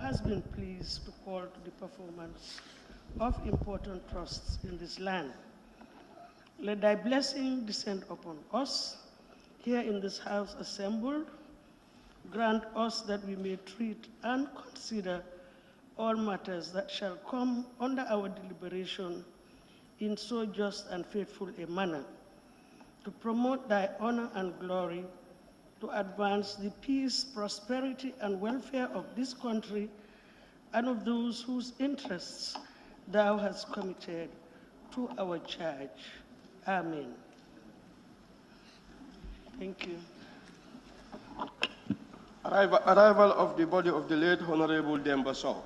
has been pleased to call to the performance of important trusts in this land. Let thy blessing descend upon us, here in this house assembled. Grant us that we may treat and consider all matters that shall come under our deliberation in so just and faithful a manner, to promote thy honor and glory, to advance the peace, prosperity, and welfare of this country and of those whose interests thou hast committed to our charge. Amen. Thank you. Arrival of the body of the late Honorable Demba Sowe.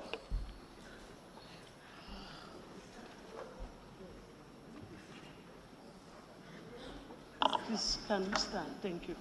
Please, can you stand? Thank you.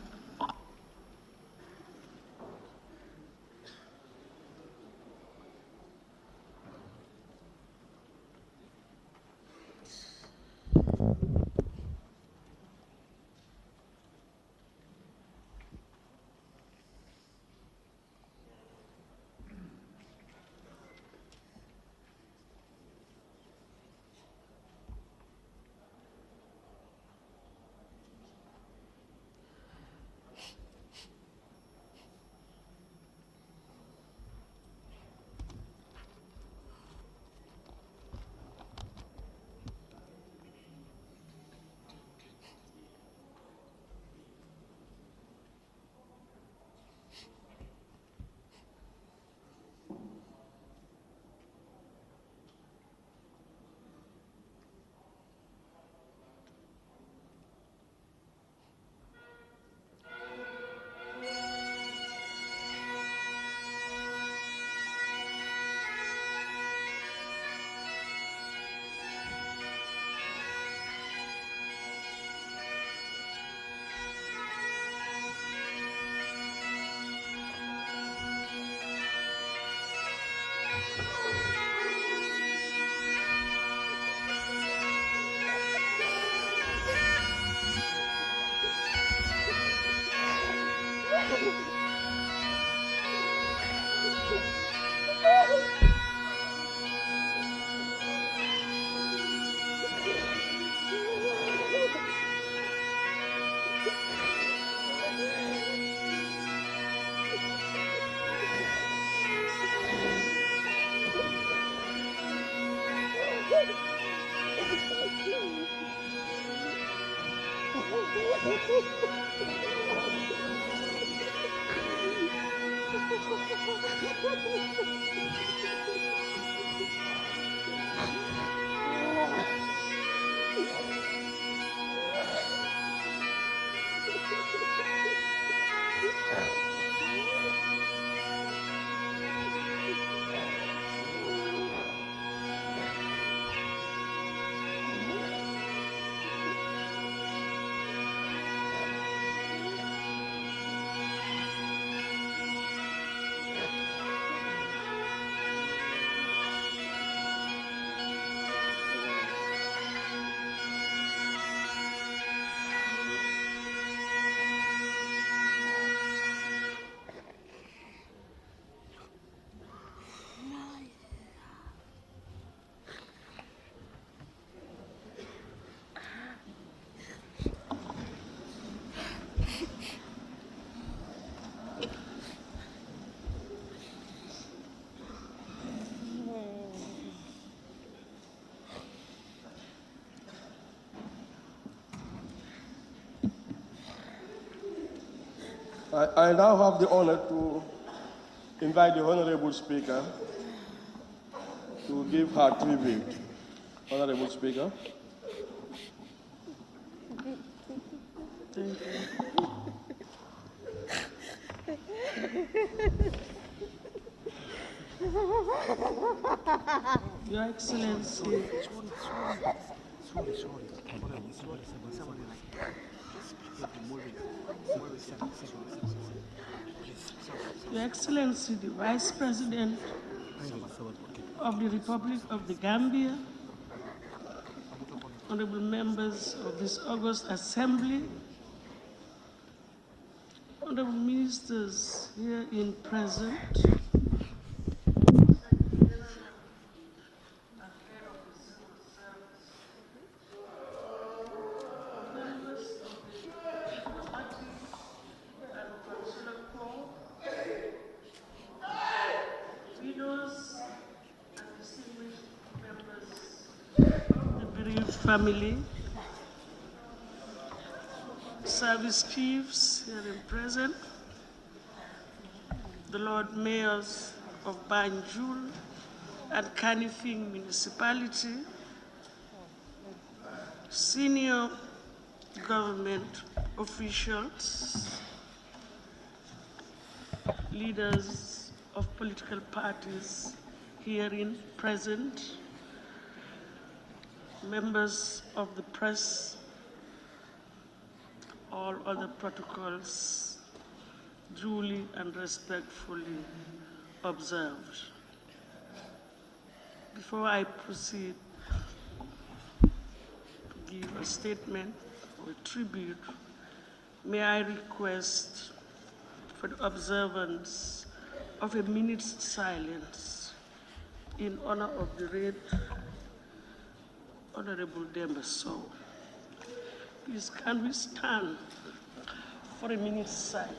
I now have the honor to invite the Honorable Speaker to give her tribute. Honorable Speaker. Thank you. Your Excellency. Your Excellency, the Vice President of the Republic of the Gambia, honorable members of this August Assembly, honorable ministers here in present, bereaved family, service chiefs here in present, the Lord Mayors of Banjul and Kanifing Municipality, senior government officials, leaders of political parties herein present, members of the press, all other protocols duly and respectfully observed. Before I proceed to give a statement or a tribute, may I request for the observance of a minute's silence in honor of the late Honorable Demba Sowe. Please, can we stand for a minute's silence?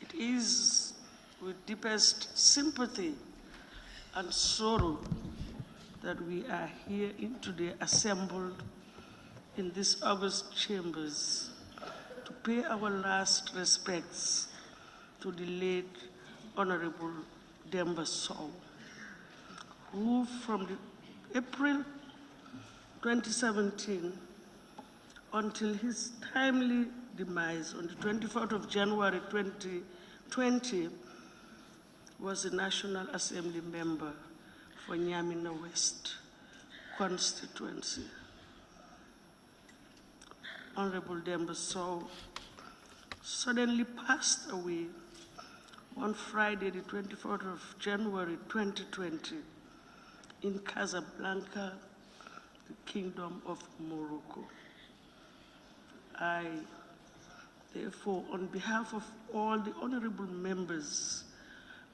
It is with deepest sympathy and sorrow that we are here today assembled in these august chambers to pay our last respects to the late Honorable Demba Sowe, who from April 2017 until his timely demise on the 24th of January 2020 was a National Assembly member for Nyamina West constituency. Honorable Demba Sowe suddenly passed away on Friday, the 24th of January 2020 in Casablanca, the Kingdom of Morocco. I, therefore, on behalf of all the honorable members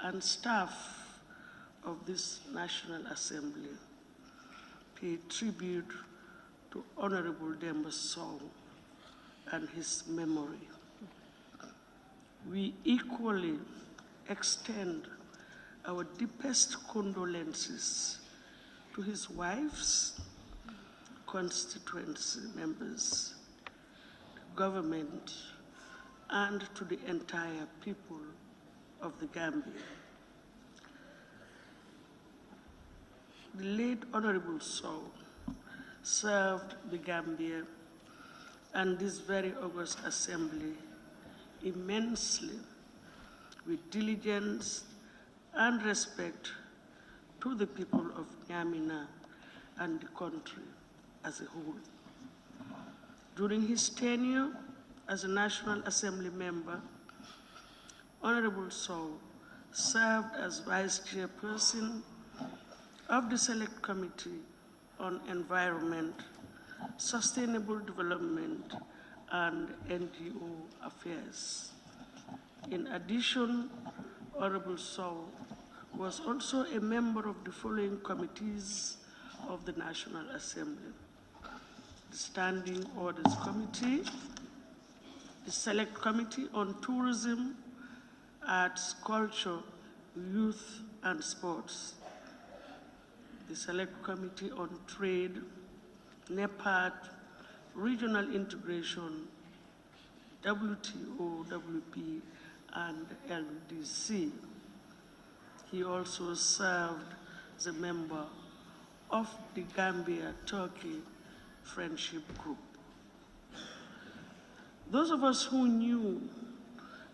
and staff of this National Assembly, pay tribute to Honorable Demba Sowe and his memory. We equally extend our deepest condolences to his wife's constituency members, the government, and to the entire people of the Gambia. The late Honorable Sowe served the Gambia and this very august assembly immensely with diligence and respect to the people of Nyamina and the country as a whole. During his tenure as a National Assembly member, Honorable Sowe served as Vice Chairperson of the Select Committee on Environment, Sustainable Development, and NGO Affairs. In addition, Honorable Sowe was also a member of the following committees of the National Assembly: the Standing Orders Committee, the Select Committee on Tourism, Arts, Culture, Youth, and Sports, the Select Committee on Trade, NEPAD, Regional Integration, WTO, WP, and LDC. He also served as a member of the Gambia-Turkey friendship group. Those of us who knew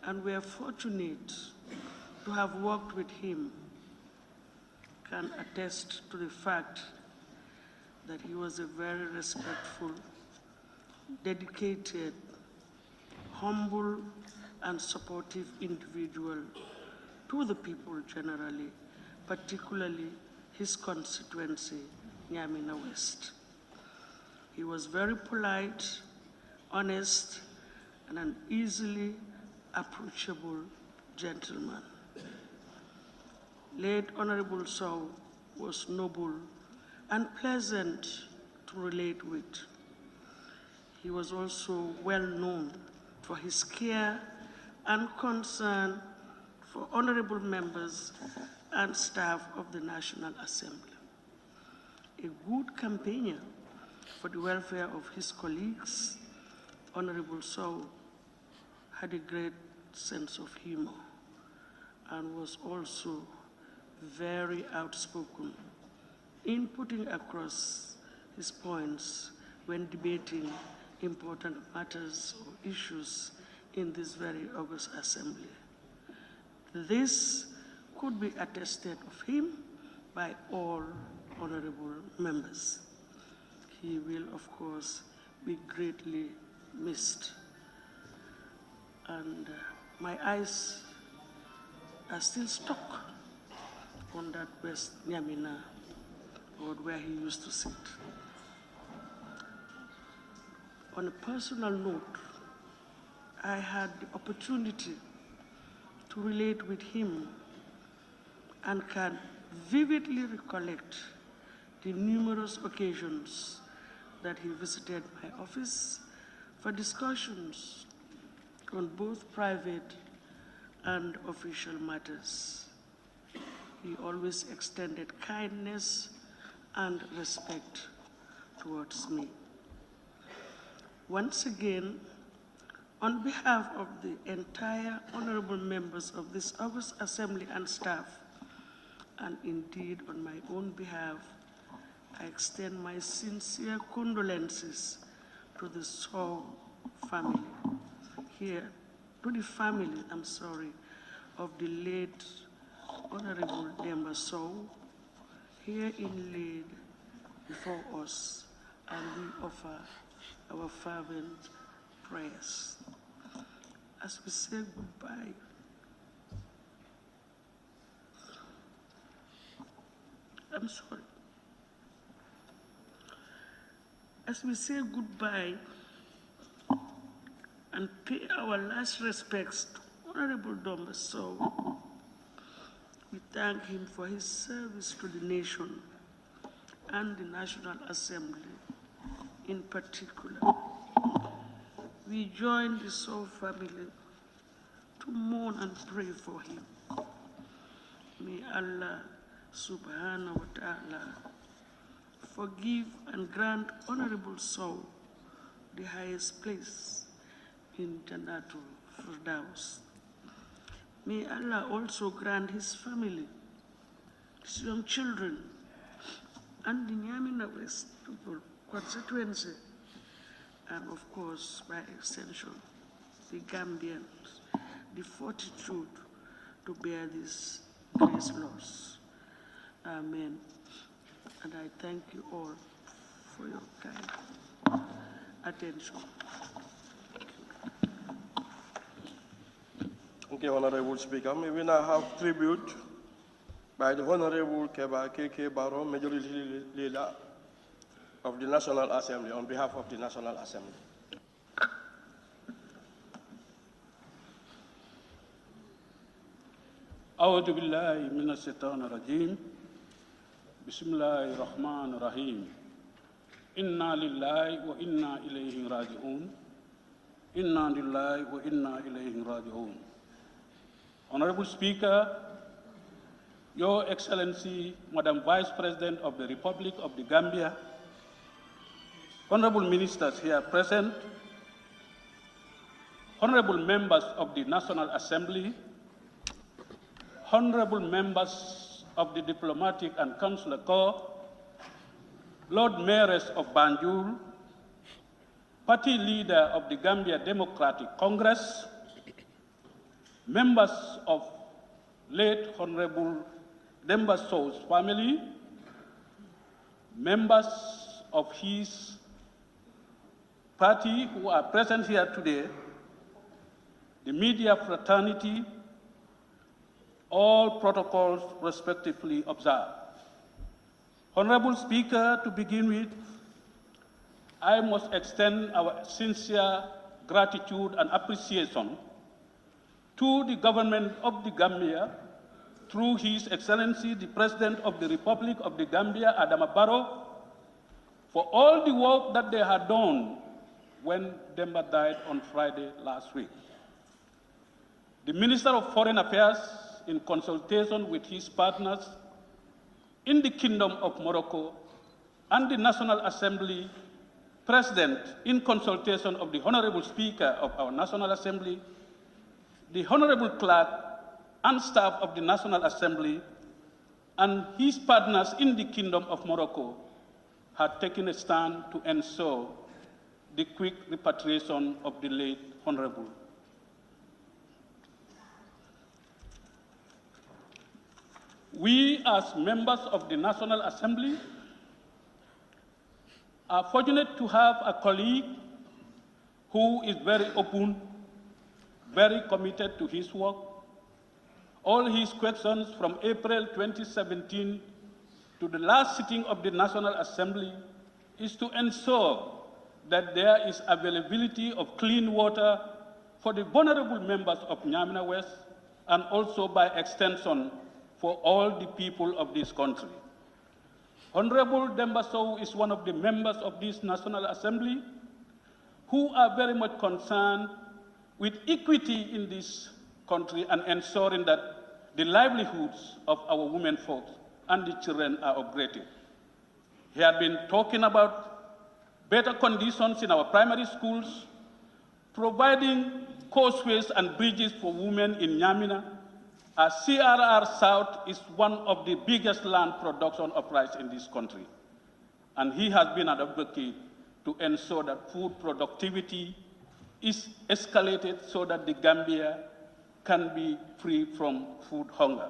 and were fortunate to have worked with him can attest to the fact that he was a very respectful, dedicated, humble, and supportive individual to the people generally, particularly his constituency, Nyamina West. He was very polite, honest, and an easily approachable gentleman. Late Honorable Sowe was noble and pleasant to relate with. He was also well known for his care and concern for honorable members and staff of the National Assembly. A good campaigner for the welfare of his colleagues, Honorable Sowe had a great sense of humor and was also very outspoken in putting across his points when debating important matters or issues in this very august assembly. This could be attested of him by all honorable members. He will, of course, be greatly missed. And my eyes are still stuck on that West Nyamina road where he used to sit. On a personal note, I had the opportunity to relate with him and can vividly recollect the numerous occasions that he visited my office for discussions on both private and official matters. He always extended kindness and respect towards me. Once again, on behalf of the entire honorable members of this august assembly and staff, and indeed on my own behalf, I extend my sincere condolences to the Sowe family, to the family, of the late Honorable Demba Sowe, here inlaid before us, and we offer our fervent prayers. As we say goodbye, as we say goodbye and pay our last respects to Honorable Demba Sowe, we thank him for his service to the nation and the National Assembly in particular. We join the Sowe family to mourn and pray for him. May Allah subhanahu wa ta'ala forgive and grant Honorable Sowe the highest place in Jannatul Firdaus. May Allah also grant his family, his young children, and the Nyamina West people constituency, and of course, by extension, the Gambians, the fortitude to bear this great loss. Amen. And I thank you all for your kind attention. Thank you, Honorable Speaker. May we now have tribute by the Honorable Keba K.K. Barrow, Majority Leader of the National Assembly, on behalf of the National Assembly. أعوذ بالله من الشيطان الرجيم بسم الله الرحمن الرحيم إنا لله وإنا إليه راجعون إنا لله وإنا إليه راجعون. Honorable Speaker, Your Excellency, Madam Vice President of the Republic of the Gambia, Honorable Ministers here present, Honorable Members of the National Assembly, Honorable Members of the Diplomatic and Consular Corps, Lord Mayors of Banjul, party leader of the Gambia Democratic Congress, members of late Honorable Demba Sowe's family, members of his party who are present here today, the media fraternity, all protocols respectively observed. Honorable Speaker, to begin with, I must extend our sincere gratitude and appreciation to the government of the Gambia through His Excellency, the President of the Republic of the Gambia, Adama Barrow, for all the work that they had done when Demba died on Friday last week. The Minister of Foreign Affairs, in consultation with his partners in the Kingdom of Morocco and the National Assembly President, in consultation of the Honorable Speaker of our National Assembly, the Honorable Clerk and staff of the National Assembly, and his partners in the Kingdom of Morocco, had taken a stand to ensure the quick repatriation of the late Honorable. We, as members of the National Assembly, are fortunate to have a colleague who is very open, very committed to his work. All his questions from April 2017 to the last sitting of the National Assembly is to ensure that there is availability of clean water for the vulnerable members of Nyamina West and also by extension for all the people of this country. Honorable Demba Sowe is one of the members of this National Assembly who are very much concerned with equity in this country and ensuring that the livelihoods of our women folks and the children are upgraded. He had been talking about better conditions in our primary schools, providing causeways and bridges for women in Nyamina, as CRR South is one of the biggest land production of rice in this country. And he has been an advocate to ensure that food productivity is escalated so that the Gambia can be free from food hunger.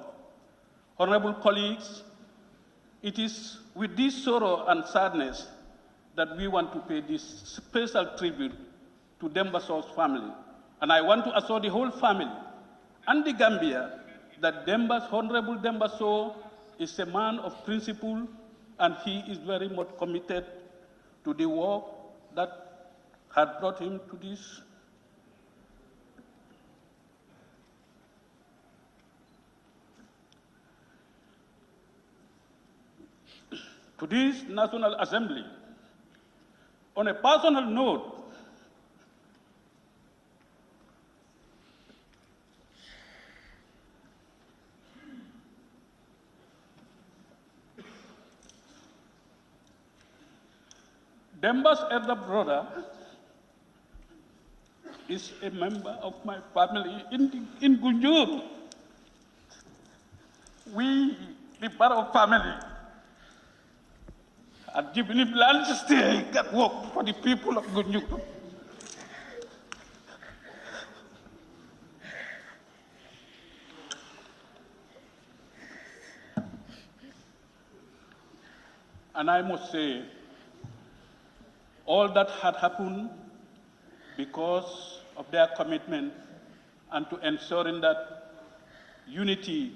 Honorable colleagues, it is with this sorrow and sadness that we want to pay this special tribute to Demba Sowe's family. And I want to assure the whole family and the Gambia that Honorable Demba Sowe is a man of principle and he is very much committed to the work that had brought him to this National Assembly. On a personal note, Demba's elder brother is a member of my family in Gunjur. We, the Barrow family, had given him land to stay and work for the people of Gunjur. And I must say, all that had happened because of their commitment and to ensuring that unity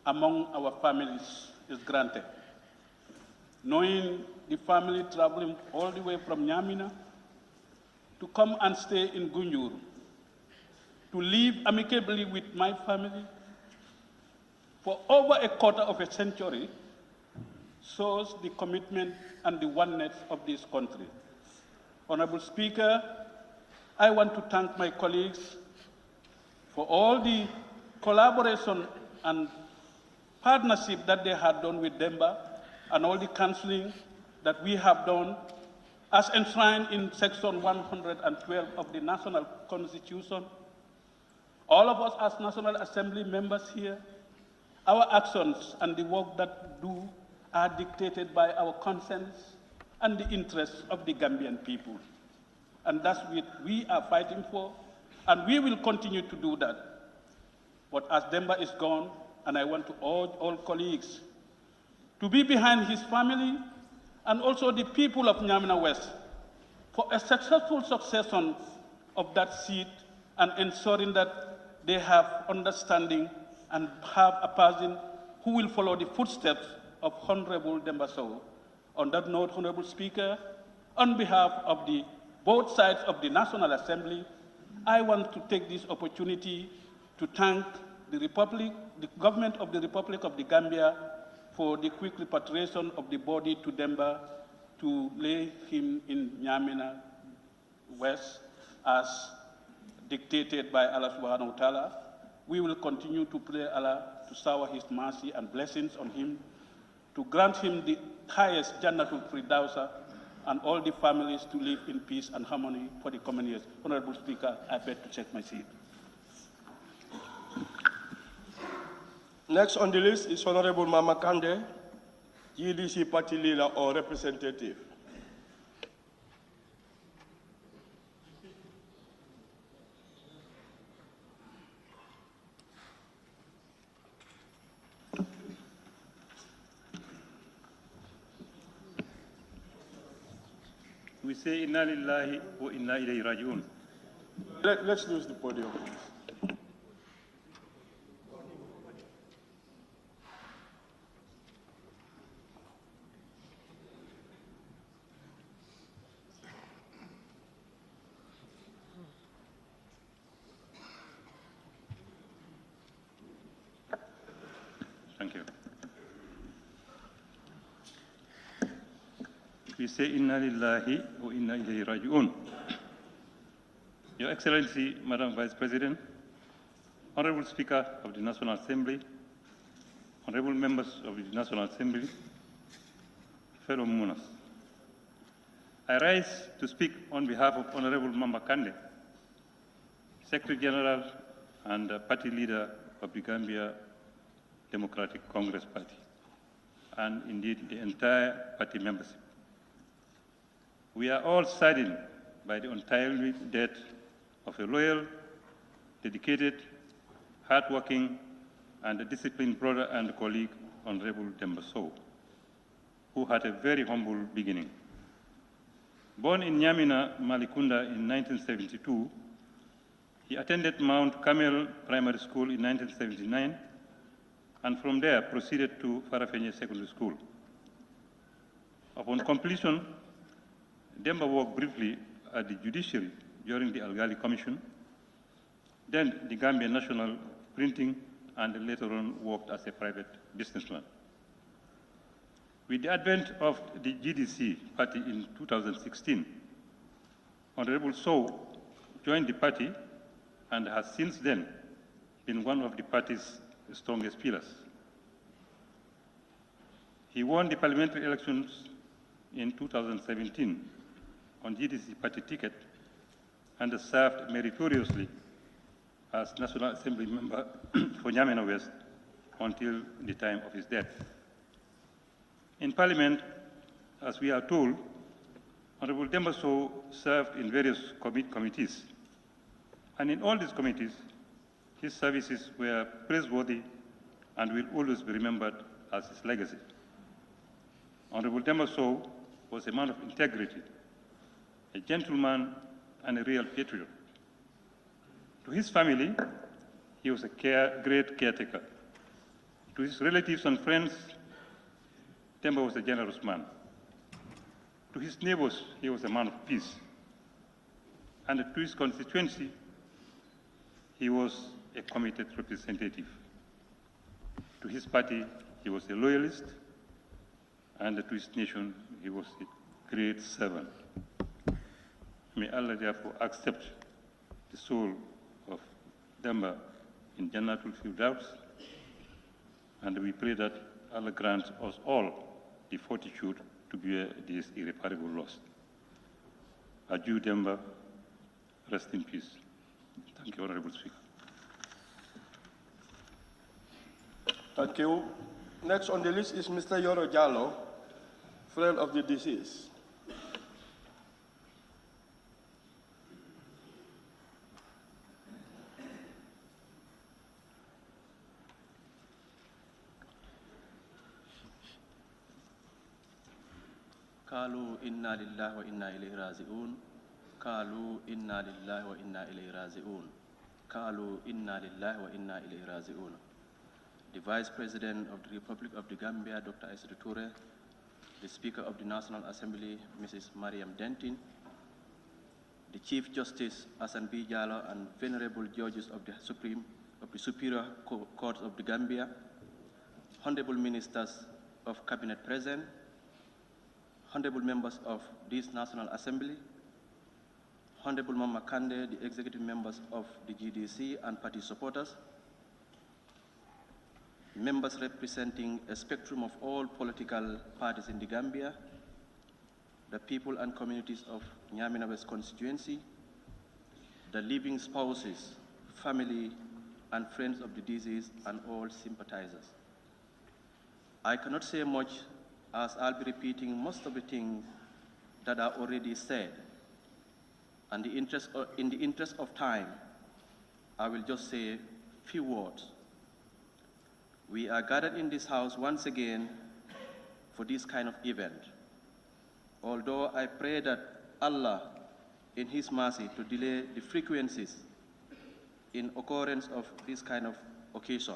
among our families is granted. Knowing the family traveling all the way from Nyamina to come and stay in Gunjur, to live amicably with my family for over a quarter of a century, shows the commitment and the oneness of this country. Honorable Speaker, I want to thank my colleagues for all the collaboration and partnership that they had done with Demba and all the counseling that we have done as enshrined in Section 112 of the National Constitution. All of us as National Assembly members here, our actions and the work that we do are dictated by our conscience and the interests of the Gambian people. and that's what we are fighting for, and we will continue to do that. But as Demba is gone, and I want to urge all colleagues to be behind his family and also the people of Nyamina West for a successful succession of that seat and ensuring that they have understanding and have a person who will follow the footsteps of Honorable Demba Sowe. On that note, Honorable Speaker, on behalf of both sides of the National Assembly, I want to take this opportunity to thank the government of the Republic of the Gambia for the quick repatriation of the body to Demba to lay him in Nyamina West as dictated by Allah subhanahu wa ta'ala. We will continue to pray Allah to shower his mercy and blessings on him, to grant him the highest Jannatul Firdausa, and all the families to live in peace and harmony for the coming years. Honorable Speaker, I beg to take my seat. Next on the list is Honorable Mama Kande, GDC party leader or representative. We say inna lillahi wa inna ilayhi raji'un. Let's lose the podium. Thank you. We say inna lillahi wa inna ilayhi raji'un. Your Excellency, Madam Vice President, Honorable Speaker of the National Assembly, Honorable Members of the National Assembly, fellow Munas, I rise to speak on behalf of Honorable Mamba Kande, Secretary General and Party Leader of the Gambia Democratic Congress Party, and indeed the entire party membership. We are all saddened by the untimely death of a loyal, dedicated, hardworking, and disciplined brother and colleague, Honorable Demba Sowe, who had a very humble beginning. Born in Nyamina, Malikunda in 1972, he attended Mount Carmel Primary School in 1979, and from there proceeded to Farafenye Secondary School. Upon completion, Demba worked briefly at the judiciary during the Algali Commission, then the Gambia National Printing, and later on worked as a private businessman. With the advent of the GDC party in 2016, Honorable Sowe joined the party and has since then been one of the party's strongest pillars. He won the parliamentary elections in 2017 on GDC party ticket and served meritoriously as National Assembly member for Nyamena West until the time of his death. In Parliament, as we are told, Honorable Demba Sowe served in various committees, and in all these committees, his services were praiseworthy and will always be remembered as his legacy. Honorable Demba Sowe was a man of integrity, a gentleman, and a real patriot. To his family, he was a great caretaker. To his relatives and friends, Demba was a generous man. To his neighbors, he was a man of peace. And to his constituency, he was a committed representative. To his party, he was a loyalist, and to his nation, he was a great servant. May Allah therefore accept the soul of Demba in Jannatul Firdaus, and we pray that Allah grants us all the fortitude to bear this irreparable loss. Adieu, Demba. Rest in peace. Thank you, Honorable Speaker. Thank you. Next on the list is Mr. Yoro Jallo, friend of the deceased. قالوا إنا لله وإنا إليه راجعون قالوا إنا لله وإنا إليه راجعون قالوا إنا لله وإنا إليه راجعون. The Vice President of the Republic of the Gambia, Dr. Aïssatou Touré, the Speaker of the National Assembly, Mrs. Mariam Dentin, the Chief Justice Hassan B. Jallow, and venerable judges of the Superior Court of the Gambia, honorable ministers of Cabinet present, honorable members of this National Assembly, Honorable Mama Kande, the executive members of the GDC and party supporters, members representing a spectrum of all political parties in the Gambia, the people and communities of Nyamina West constituency, the living spouses, family, and friends of the deceased, and all sympathizers. I cannot say much, as I'll be repeating most of the things that are already said. And in the interest of time, I will just say a few words. We are gathered in this house once again for this kind of event. Although I pray that Allah, in His mercy, to delay the frequencies in occurrence of this kind of occasion,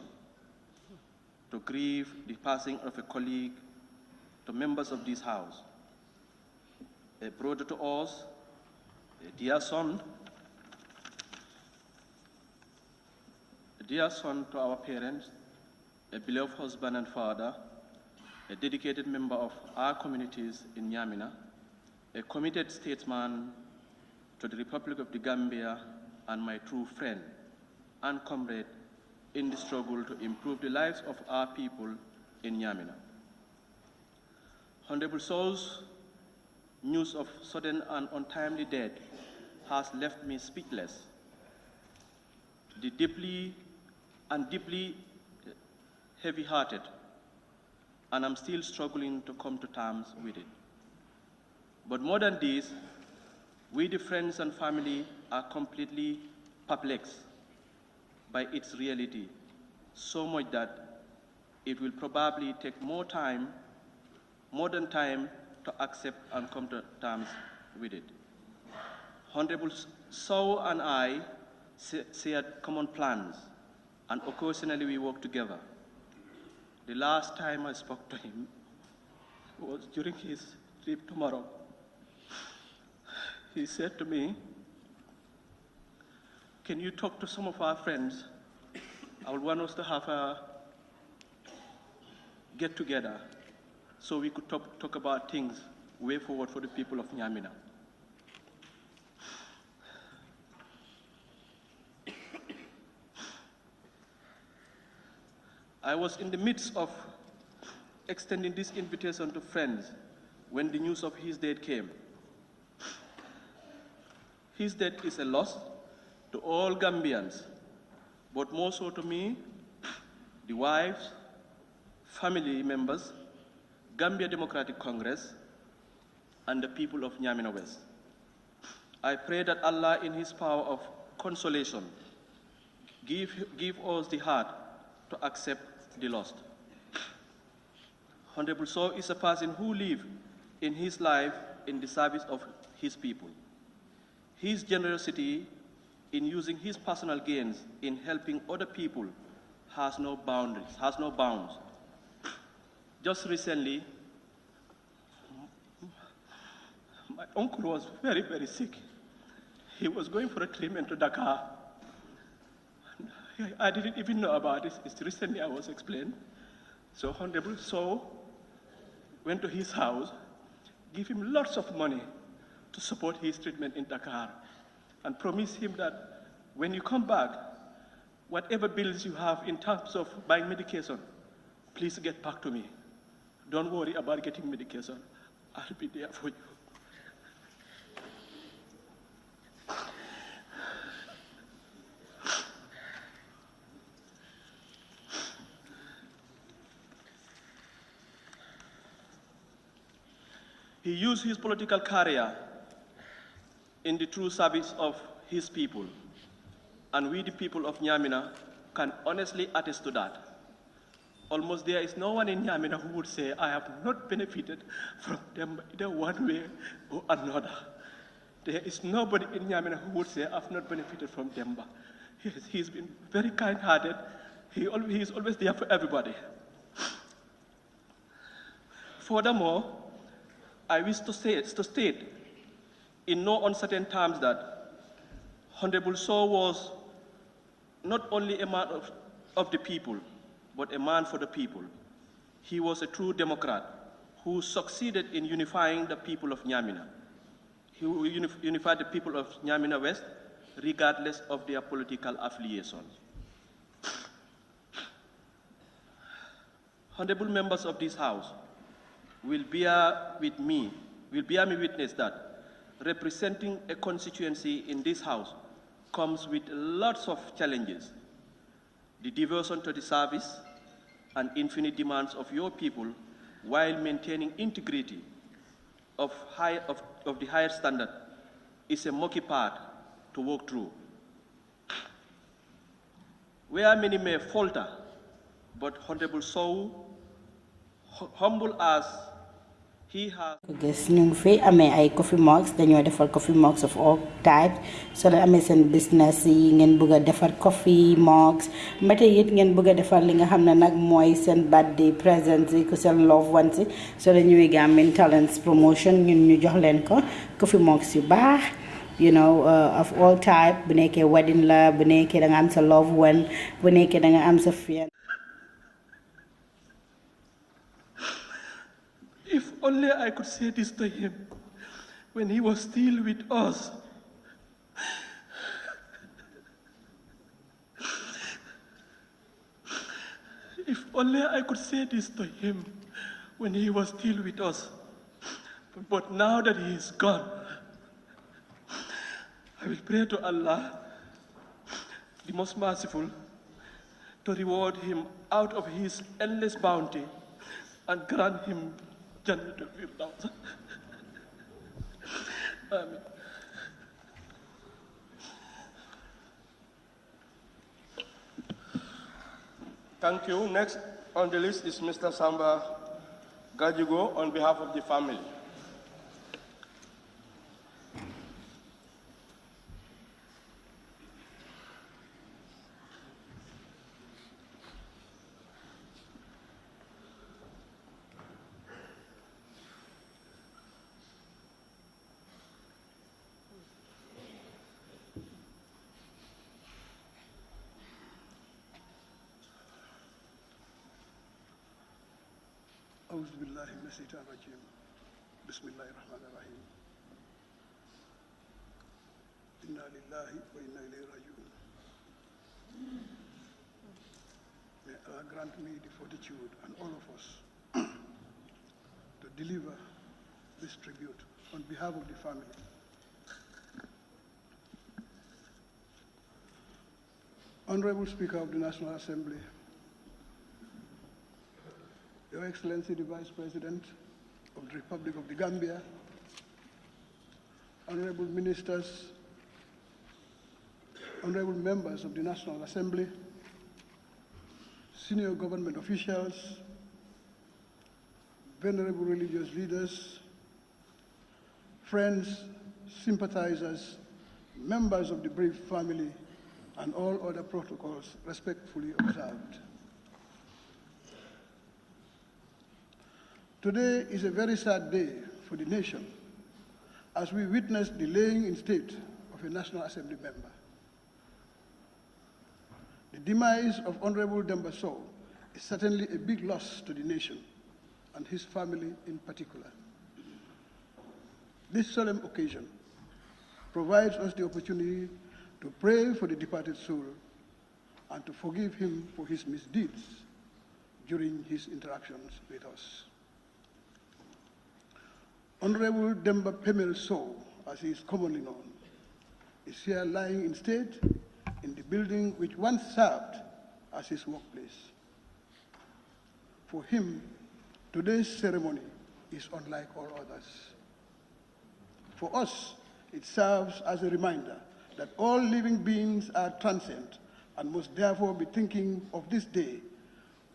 to grieve the passing of a colleague, to members of this house, a brother to us, a dear son to our parents, a beloved husband and father, a dedicated member of our communities in Nyamina, a committed statesman to the Republic of the Gambia, and my true friend and comrade in the struggle to improve the lives of our people in Nyamina. Honorable Sowe's news of sudden and untimely death has left me speechless. Deeply heavy-hearted, and I'm still struggling to come to terms with it. But more than this, we, the friends and family, are completely perplexed by its reality, so much that it will probably take more than time to accept and come to terms with it. Honorable Sowe and I shared common plans, and occasionally we worked together. The last time I spoke to him was during his trip to Morocco. He said to me, "Can you talk to some of our friends? I would want us to have a get together so we could talk about things way forward for the people of Nyamina." I was in the midst of extending this invitation to friends when the news of his death came. His death is a loss to all Gambians, but more so to me, the wives, family members, Gambia Democratic Congress, and the people of Nyamina West. I pray that Allah, in His power of consolation, give us the heart to accept the lost. Honorable Sowe is a person who lived in his life in the service of his people. His generosity in using his personal gains in helping other people has no bounds. Just recently, my uncle was very, very sick. He was going for a treatment to Dakar. I didn't even know about this. It's recently I was explained. So Honorable Sowe went to his house, gave him lots of money to support his treatment in Dakar, and promised him that when you come back, whatever bills you have in terms of buying medication, please get back to me. Don't worry about getting medication. I'll be there for you. He used his political career in the true service of his people, and we, the people of Nyamina, can honestly attest to that. almost there is no one in Nyamina who would say, I have not benefited from them either one way or another. There is nobody in Nyamina who would say, I've not benefited from Demba. He's been very kind-hearted. He is always there for everybody. Furthermore, I wish to state in no uncertain terms that Hon Demba Sowe was not only a man of the people, but a man for the people. He was a true Democrat who succeeded in unifying the people of Nyamina. He unified the people of Nyamina West regardless of their political affiliations. Honorable members of this House will bear me witness that representing a constituency in this House comes with lots of challenges. The devotion to the service and infinite demands of your people while maintaining integrity of the higher standard is a murky path to walk through. Where many may falter, but Hon Demba Sowe, humble as he has. Gis ñu ngi fi amee ay coffee mugs dañoo defar coffee mugs of all types so la amee seen business yi ngeen bëgg a defar coffee mugs mbete it ngeen bëgg a defar li nga xam ne nag mooy seen birthday presents yi ku seen loved ones yi so la ñuy Gambian Talents promotion ñun ñu jox leen ko coffee mugs yu baax you know of all type bu nekkee wedding la bu nekkee da nga am sa loved one bu nekkee da nga am sa fian. If only I could say this to him when he was still with us. If only I could say this to him when he was still with us. But now that he is gone, I will pray to Allah, the most merciful, to reward him out of his endless bounty and grant him Jannatul Firdaus. Amen. Thank you. Next on the list is Mr. Samba Gajigo on behalf of the family. أعوذ بالله من الشيطان الرجيم بسم الله الرحمن الرحيم إنا لله وإنا إليه راجعون. May Allah grant me the fortitude and all of us to deliver this tribute on behalf of the family. Honorable Speaker of the National Assembly, Your Excellency the Vice President of the Republic of the Gambia, honorable ministers, honorable members of the National Assembly, senior government officials, venerable religious leaders, friends, sympathizers, members of the bereaved family, and all other protocols respectfully observed. Today is a very sad day for the nation as we witness the laying in state of a National Assembly member. The demise of Honorable Demba Sowe is certainly a big loss to the nation and his family in particular. This solemn occasion provides us the opportunity to pray for the departed soul and to forgive him for his misdeeds during his interactions with us. Honorable Demba Sowe, as he is commonly known, is here lying in state in the building which once served as his workplace. For him, today's ceremony is unlike all others. For us, it serves as a reminder that all living beings are transient and must therefore be thinking of this day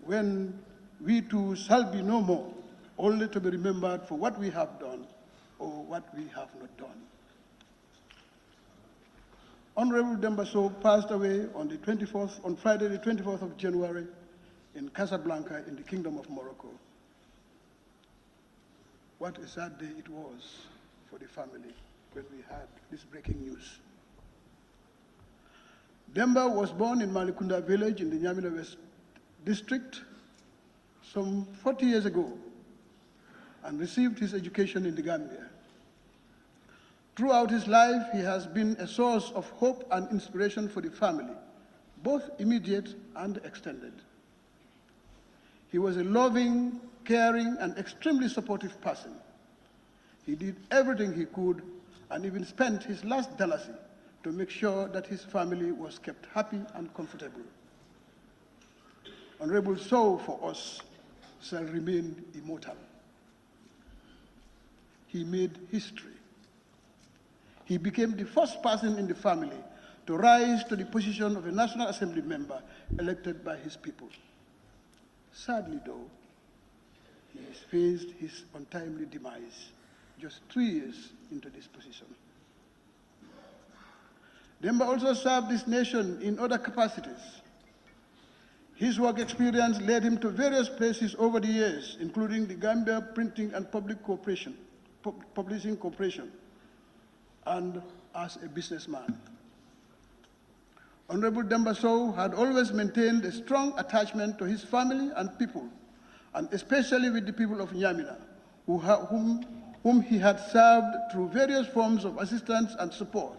when we too shall be no more, only to be remembered for what we have done or what we have not done. Honorable Demba Sowe passed away on Friday the 24th of January in Casablanca in the Kingdom of Morocco. What a sad day it was for the family when we had this breaking news. Demba was born in Malikunda village in the Nyamina West district some 40 years ago and received his education in the Gambia. Throughout his life, he has been a source of hope and inspiration for the family, both immediate and extended. He was a loving, caring, and extremely supportive person. He did everything he could and even spent his last dalasi to make sure that his family was kept happy and comfortable. Honorable Sowe for us shall remain immortal. He made history. He became the first person in the family to rise to the position of a National Assembly member elected by his people. Sadly, though, he has faced his untimely demise just 3 years into this position. Demba also served this nation in other capacities. His work experience led him to various places over the years, including the Gambia Printing and Publishing Corporation, and as a businessman. Honorable Demba Sowe had always maintained a strong attachment to his family and people, and especially with the people of Nyamina, whom he had served through various forms of assistance and support,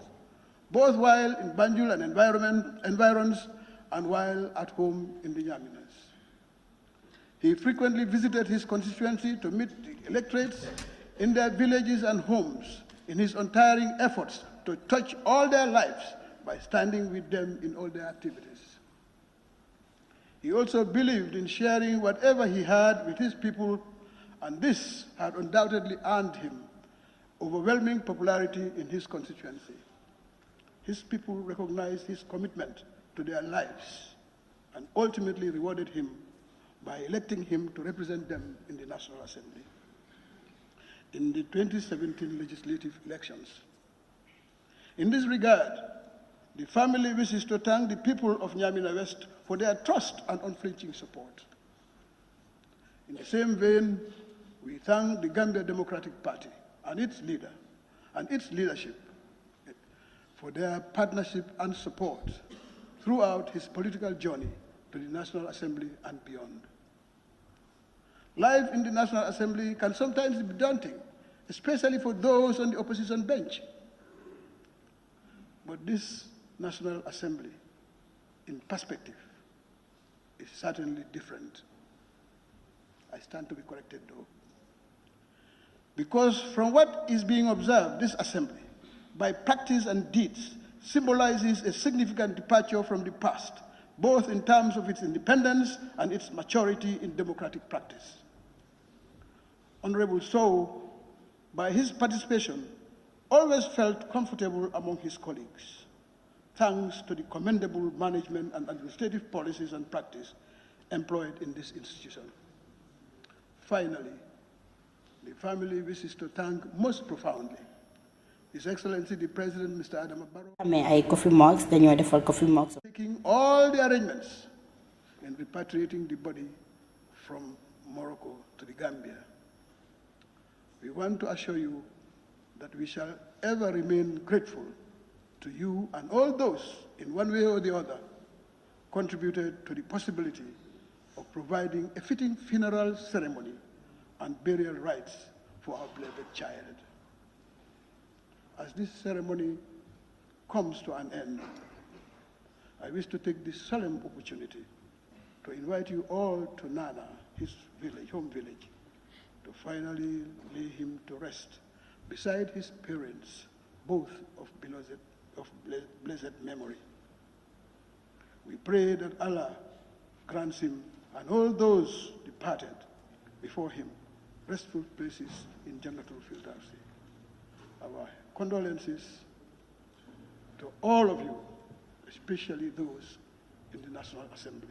both while in Banjul and environs and while at home in the Nyaminas. He frequently visited his constituency to meet the electorates in their villages and homes in his untiring efforts to touch all their lives by standing with them in all their activities. He also believed in sharing whatever he had with his people, and this had undoubtedly earned him overwhelming popularity in his constituency. His people recognized his commitment to their lives and ultimately rewarded him by electing him to represent them in the National Assembly in the 2017 legislative elections. In this regard, the family wishes to thank the people of Nyamina West for their trust and unflinching support. In the same vein, we thank the Gambia Democratic Party and its leader and its leadership for their partnership and support throughout his political journey to the National Assembly and beyond. Life in the National Assembly can sometimes be daunting, especially for those on the opposition bench. But this National Assembly, in perspective, is certainly different. I stand to be corrected, though. Because from what is being observed, this assembly, by practice and deeds, symbolizes a significant departure from the past, both in terms of its independence and its maturity in democratic practice. Honorable Sowe, by his participation, always felt comfortable among his colleagues, thanks to the commendable management and administrative policies and practice employed in this institution. Finally, the family wishes to thank most profoundly His Excellency the President, Mr. Adama Barrow, coffee mugs, coffee mugs, taking all the arrangements in repatriating the body from Morocco to the Gambia. We want to assure you that we shall ever remain grateful to you and all those, in one way or the other, contributed to the possibility of providing a fitting funeral ceremony and burial rites for our beloved child. As this ceremony comes to an end, I wish to take this solemn opportunity to invite you all to Nana, his village, home village, to finally lay him to rest beside his parents, both of blessed memory. We pray that Allah grants him and all those departed before him restful places in Jannatul Firdausi. Our condolences to all of you, especially those in the National Assembly.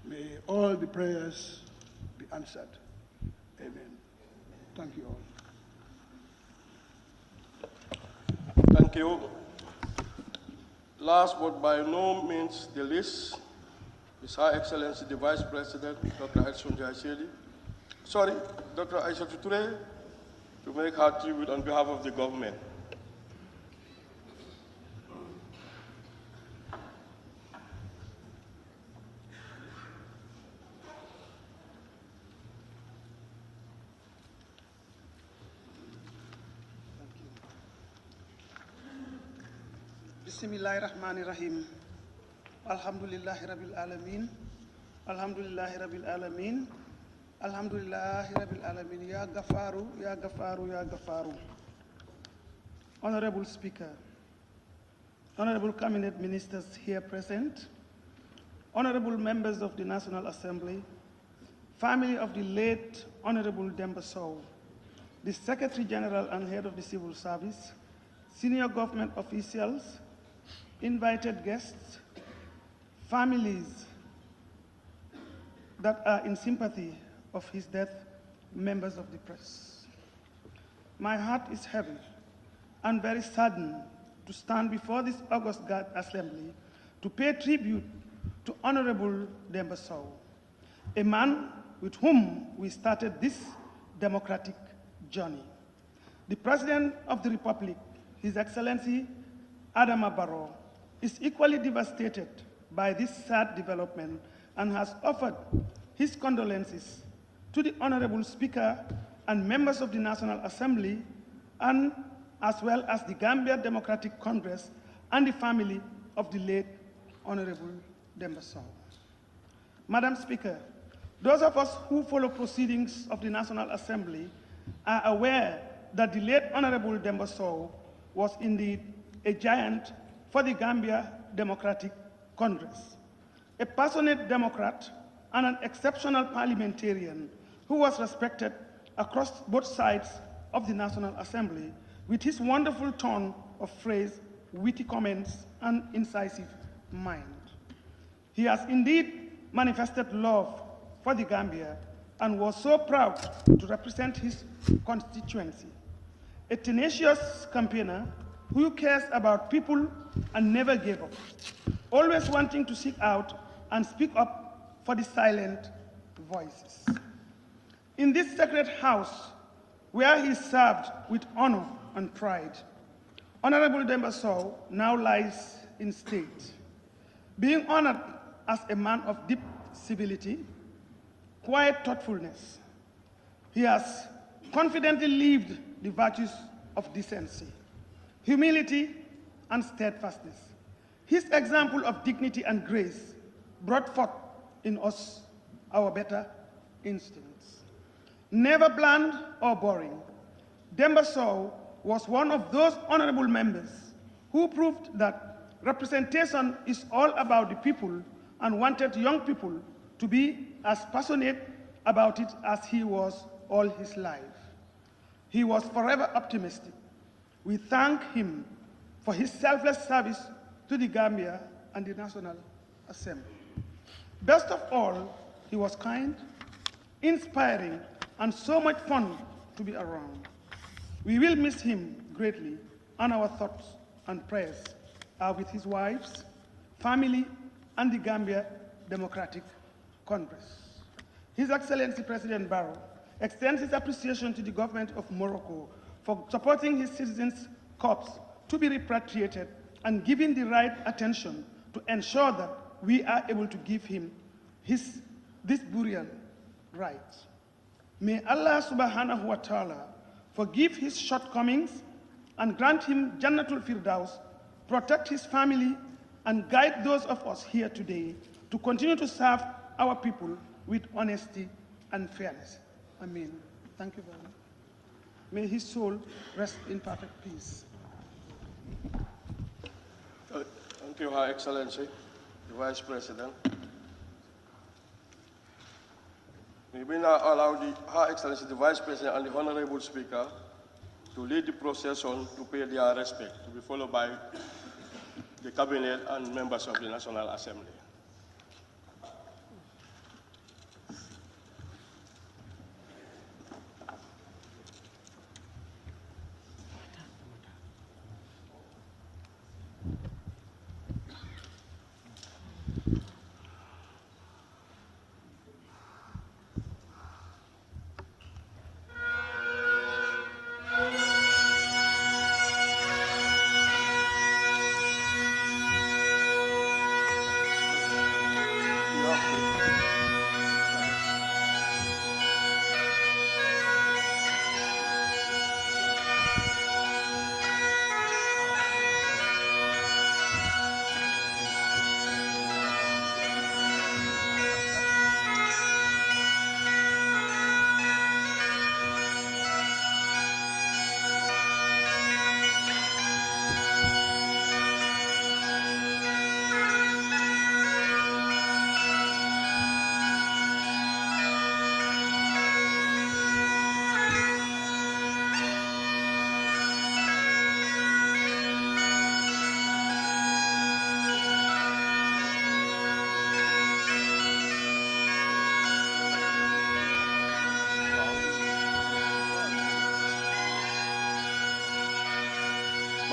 May all the prayers be answered. Amen. Thank you all. Thank you. Last but by no means the least is Her Excellency the Vice President, Dr. Dr. Aisha Toure, to make her tribute on behalf of the government. Bismillahirrahmanirrahim. Alhamdulillahi Rabbil Alameen. Alhamdulillahi Rabbil Alameen. Alhamdulillahi Rabbil Alameen. Ya Ghafaru, Ya Ghafaru, Ya Ghafaru. Honorable Speaker, Honorable Cabinet Ministers here present, Honorable Members of the National Assembly, family of the late Honorable Demba Sowe, the Secretary General and Head of the Civil Service, senior government officials, invited guests, families that are in sympathy of his death, members of the press. My heart is heavy and very saddened to stand before this august assembly to pay tribute to Honorable Demba Sowe, a man with whom we started this democratic journey. The President of the Republic, His Excellency Adama Barrow, is equally devastated by this sad development and has offered his condolences to the Honorable Speaker and members of the National Assembly, and as well as the Gambia Democratic Congress and the family of the late Honorable Demba Sowe. Madam Speaker, those of us who follow proceedings of the National Assembly are aware that the late Honorable Demba Sowe was indeed a giant for the Gambia Democratic Congress, a passionate Democrat and an exceptional parliamentarian who was respected across both sides of the National Assembly with his wonderful tone of phrase, witty comments, and incisive mind. He has indeed manifested love for the Gambia and was so proud to represent his constituency. A tenacious campaigner who cares about people and never gave up, always wanting to seek out and speak up for the silent voices. In this sacred house, where he served with honor and pride, Honorable Demba Sowe now lies in state, being honored as a man of deep civility, quiet thoughtfulness. He has confidently lived the virtues of decency, humility, and steadfastness. His example of dignity and grace brought forth in us our better instincts. Never bland or boring, Demba Sowe was one of those honorable members who proved that representation is all about the people and wanted young people to be as passionate about it as he was all his life. He was forever optimistic. We thank him for his selfless service to the Gambia and the National Assembly. Best of all, he was kind, inspiring, and so much fun to be around. We will miss him greatly, and our thoughts and prayers are with his wives, family, and the Gambia Democratic Congress. His Excellency President Barrow extends his appreciation to the government of Morocco for supporting his citizens' corps to be repatriated and giving the right attention to ensure that we are able to give him this burial rites. May Allah subhanahu wa ta'ala forgive his shortcomings and grant him Jannatul Firdaus, protect his family, and guide those of us here today to continue to serve our people with honesty and fairness. Amen. Thank you very much. May his soul rest in perfect peace. Thank you, Her Excellency, the Vice President. May we now allow Her Excellency, the Vice President, and the Honorable Speaker to lead the procession to pay their respect, to be followed by the Cabinet and members of the National Assembly.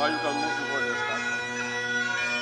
Or you can move before they start.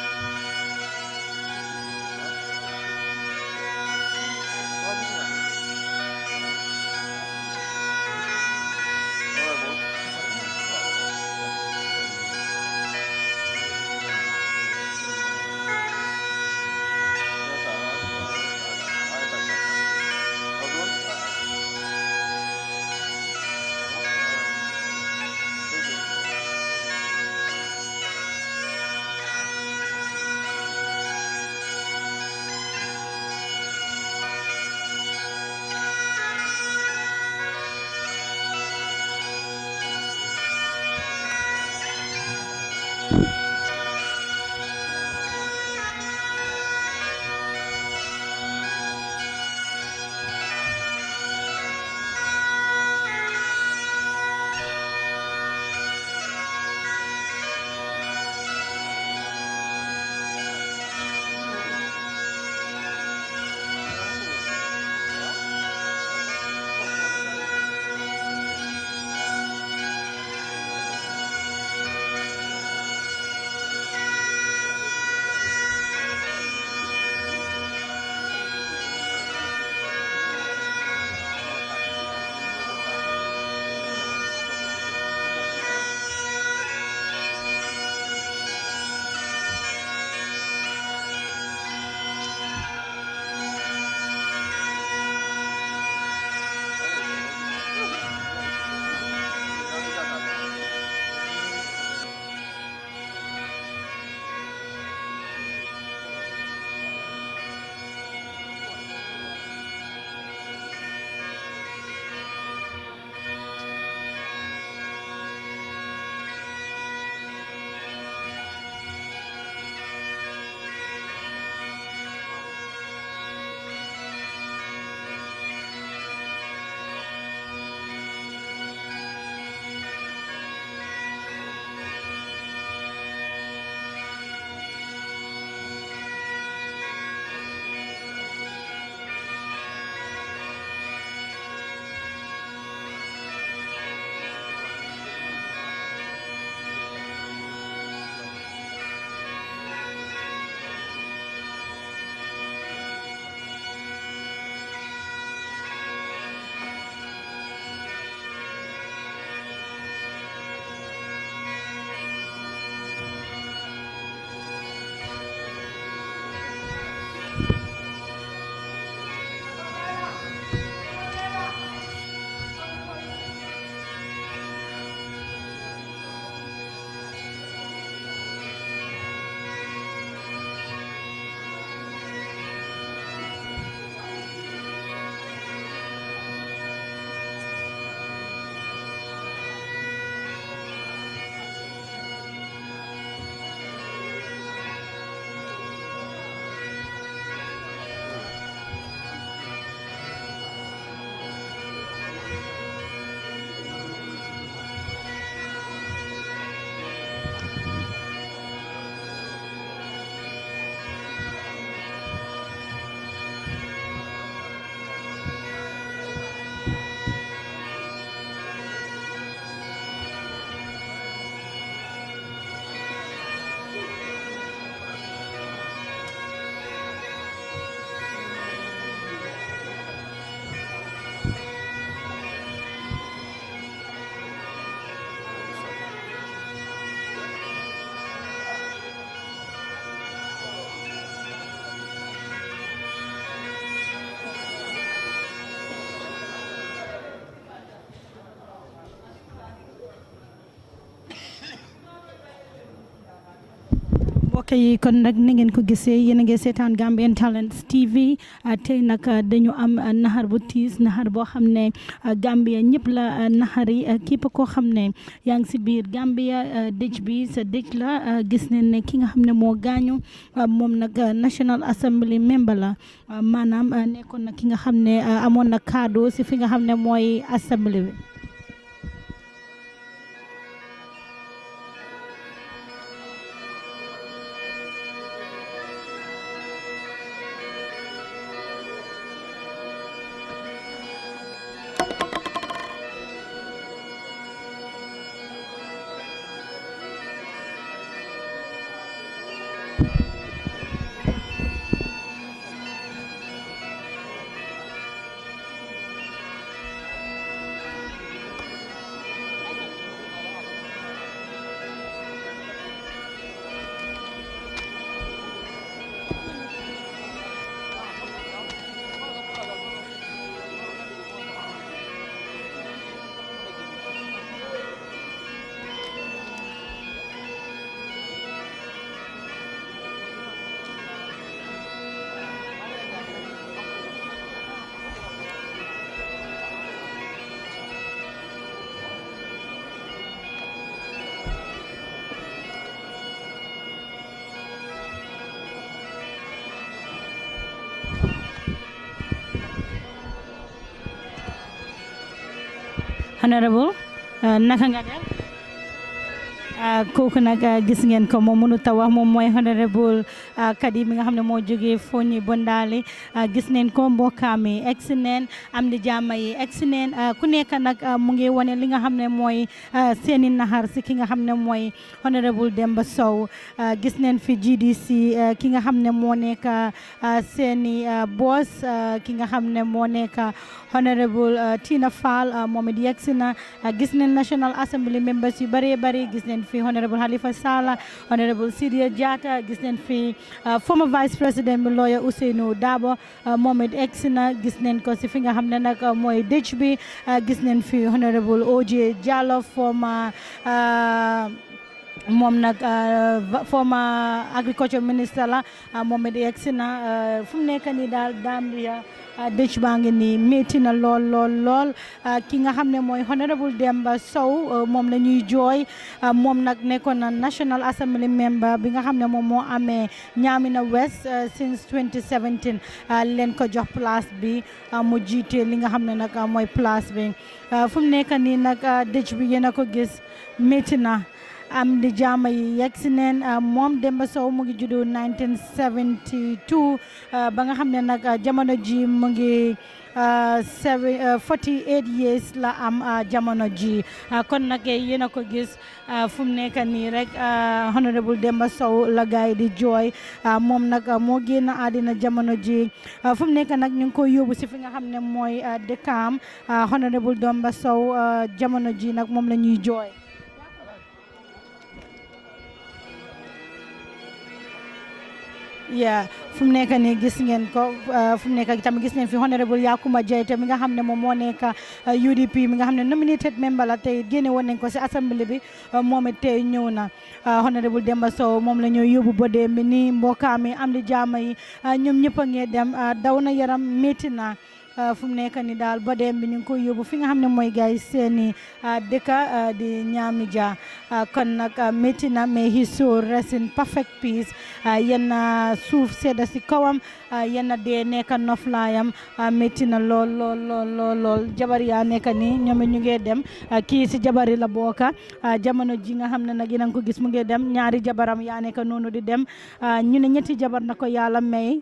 mbokk yi kon nag ni ngeen ko gisee yéen a ngi seetaan Gambian Talents TV tey nag dañu am naxar bu tiis naxar boo xam ne Gambia ñëpp la naxari képp koo xam ne yaa ngi si biir Gambia dëj bi sa dëj la gis nañ ne ki nga xam ne moo gaañu moom nag National Assembly member la maanaam nekkoon na ki nga xam ne amoon na kaddu si fi nga xam ne mooy assembly bi. Honorable naka nga def kooku nag gis ngeen ko moom mënu ta wax moom mooy honorable kadi mi nga xam ne moo jógee Foni Bondali gis neen ko mbokkaam yi egsi neen am di jàmm yi egsi neen ku nekk nag mu ngi wane li nga xam ne mooy seeni naxar si ki nga xam ne mooy honorable Demba Sowe gis neen fi GDC ki nga xam ne moo nekk seeni boss ki nga xam ne moo nekk honorable Tina Fall moom it yegsi na gis neen National Assembly members yu bari bari gis neen fi honorable Halifa Sallah honorable Sidia Jatta gis neen fi former vice president bi lawyer Ousainou Dabo moom it egsi na gis neen ko si fi nga xam ne nag mooy dëj bi gis neen fi honorable OJ Jallow former moom nag former agriculture minister la moom it yegsi na fu mu nekk nii daal Gambia dëj baa ngi nii métti na lool ki nga xam ne mooy honorable Demba Sowe moom la ñuy jooy moom nag nekkoon na National Assembly member bi nga xam ne moom moo amee Ñaamina West since 2017 leen ko jox place bi mu jiite li nga xam ne nag mooy place bi fu mu nekk nii nag dëj bi yéen a ko gis métti na am di jaama yi yegg si neen moom Demba Sowe mu ngi juddu 1972 ba nga xam ne nag jamono ji mu ngi 48 years la am jamono ji kon nag yéen a ko gis fu mu nekk nii rek honorable Demba Sowe la gaay di jooy moom nag moo génn àddina jamono ji fu mu nekk nag ñu ngi koy yóbbu si fi nga xam ne mooy dëkkaam honorable Demba Sowe jamono ji nag moom la ñuy jooy. fu mu nekk nii gis ngeen ko fu mu nekk tamit gis ngeen fi honorable Yakuma Jaita mi nga xam ne moom moo nekk UDP mi nga xam ne nominated member la tey génne woon nañ ko si assemblée bi moom it tey ñëw na honorable Demba Sowe moom la ñoo yóbbu ba dee mi nii mbokkaam yi am di jaama yi ñoom ñëpp a ngee dem daw na yaram métti na fu mu nekk ni daal ba dem bi ñu ngi koy yóbbu fi nga xam ne mooy gars yi seeni dëkka di Ñaamija kon nag métti na mais he so rest in perfect peace yenn suuf sedda si kawam yenn dee nekk noflaayam métti na lool jabar yaa nekk ni ñoom ñu ngi dem kii si jabari la bokka jamono ji nga xam ne nag yéen a ngi ko gis mu ngi dem ñaari jabaram yaa nekk noonu di dem ñu ne ñetti jabar na ko yàlla may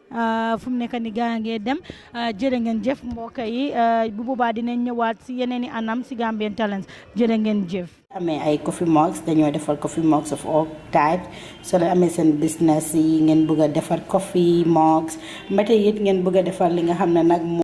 fu mu nekk ni gaa ngee dem jërë ngeen jëf mbokk yi bu boobaa dinañ ñëwaat si yeneen i anam si Gambian Talents jërë ngeen jëf. amee ay coffee mugs dañoo defal coffee mugs of all types soo leen amee seen business yi ngeen bëgg a defar coffee mugs mbete it ngeen bëgg a defar li nga xam ne nag